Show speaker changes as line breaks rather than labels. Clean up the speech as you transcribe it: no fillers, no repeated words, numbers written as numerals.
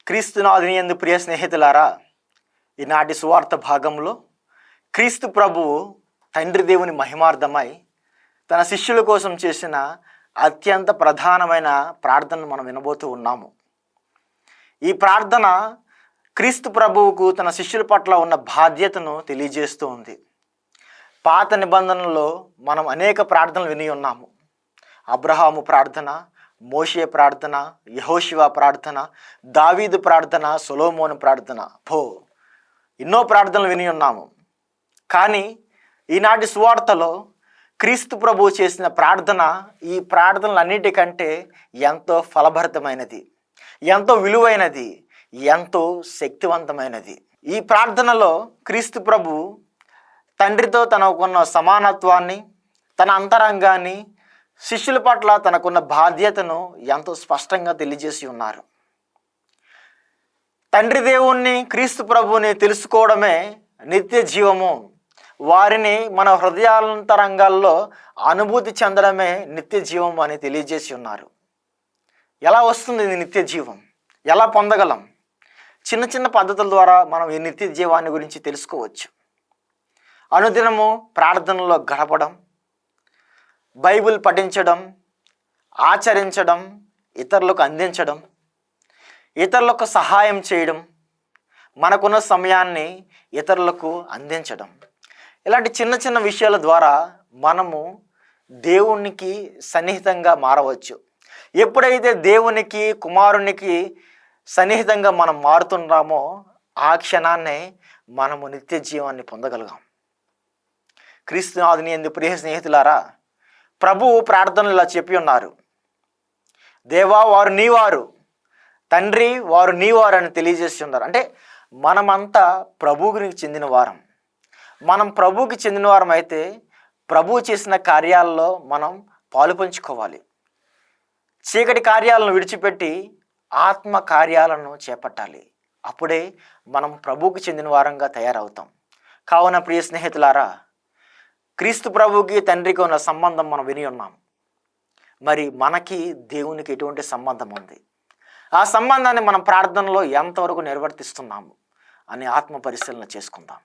క్రీస్తునాథుని యందు ప్రియ స్నేహితులారా, ఈనాటి సువార్త భాగంలో క్రీస్తు ప్రభువు తండ్రి దేవుని మహిమార్థమై తన శిష్యుల కోసం చేసిన అత్యంత ప్రధానమైన ప్రార్థనను మనం వినబోతూ ఉన్నాము. ఈ ప్రార్థన క్రీస్తు ప్రభువుకు తన శిష్యుల పట్ల ఉన్న బాధ్యతను తెలియజేస్తూ ఉంది. పాత నిబంధనలో మనం అనేక ప్రార్థనలు విని ఉన్నాము. అబ్రహాము ప్రార్థన, మోషే ప్రార్థన, యెహోషువ ప్రార్థన, దావీదు ప్రార్థన, సొలొమోను ప్రార్థన, ఎన్నో ప్రార్థనలు విని ఉన్నాము. కానీ ఈనాటి సువార్తలో క్రీస్తు ప్రభువు చేసిన ప్రార్థన ఈ ప్రార్థనలన్నిటికంటే ఎంతో ఫలభరితమైనది, ఎంతో విలువైనది, ఎంతో శక్తివంతమైనది. ఈ ప్రార్థనలో క్రీస్తు ప్రభువు తండ్రితో తనకున్న సమానత్వాన్ని, తన అంతరంగాన్ని, శిష్యుల పట్ల తనకున్న బాధ్యతను ఎంతో స్పష్టంగా తెలియజేసి ఉన్నారు. తండ్రి దేవుణ్ణి, క్రీస్తు ప్రభువుని తెలుసుకోవడమే నిత్య జీవము. వారిని మన హృదయాంతరంగాల్లో అనుభూతి చెందడమే నిత్య జీవం అని తెలియజేసి ఉన్నారు. ఎలా వస్తుంది ఈ నిత్య జీవం? ఎలా పొందగలం? చిన్న చిన్న పద్ధతుల ద్వారా మనం ఈ నిత్య జీవాన్ని గురించి తెలుసుకోవచ్చు. అనుదినము ప్రార్థనలో గడపడం, బైబిల్ పఠించడం, ఆచరించడం, ఇతరులకు అందించడం, ఇతరులకు సహాయం చేయడం, మనకున్న సమయాన్ని ఇతరులకు అందించడం, ఇలాంటి చిన్న చిన్న విషయాల ద్వారా మనము దేవునికి సన్నిహితంగా మారవచ్చు. ఎప్పుడైతే దేవునికి, కుమారునికి సన్నిహితంగా మనం మారుతున్నామో ఆ క్షణాన్నే మనము నిత్య జీవాన్ని పొందగలిగాం. క్రీస్తునాథుని యందు ప్రియ స్నేహితులారా, ప్రభువు ప్రార్థనలు ఇలా చెప్పి ఉన్నారు. దేవా, వారు నీవారు, తండ్రి వారు నీవారు అని తెలియజేసి ఉన్నారు. అంటే మనమంతా ప్రభువుకి చెందిన వారం. మనం ప్రభువుకి చెందిన వారం అయితే ప్రభువు చేసిన కార్యాలలో మనం పాలు పంచుకోవాలి. చీకటి కార్యాలను విడిచిపెట్టి ఆత్మ కార్యాలను చేపట్టాలి. అప్పుడే మనం ప్రభువుకి చెందిన వారంగా తయారవుతాం. కావున ప్రియ స్నేహితులారా, క్రీస్తు ప్రభువుకి తండ్రికి ఉన్న సంబంధం మనం విని ఉన్నాం. మరి మనకి దేవునికి ఎటువంటి సంబంధం ఉంది? ఆ సంబంధాన్ని మనం ప్రార్థనలో ఎంతవరకు నిర్వర్తిస్తున్నాము అని ఆత్మ పరిశీలన చేసుకుందాం.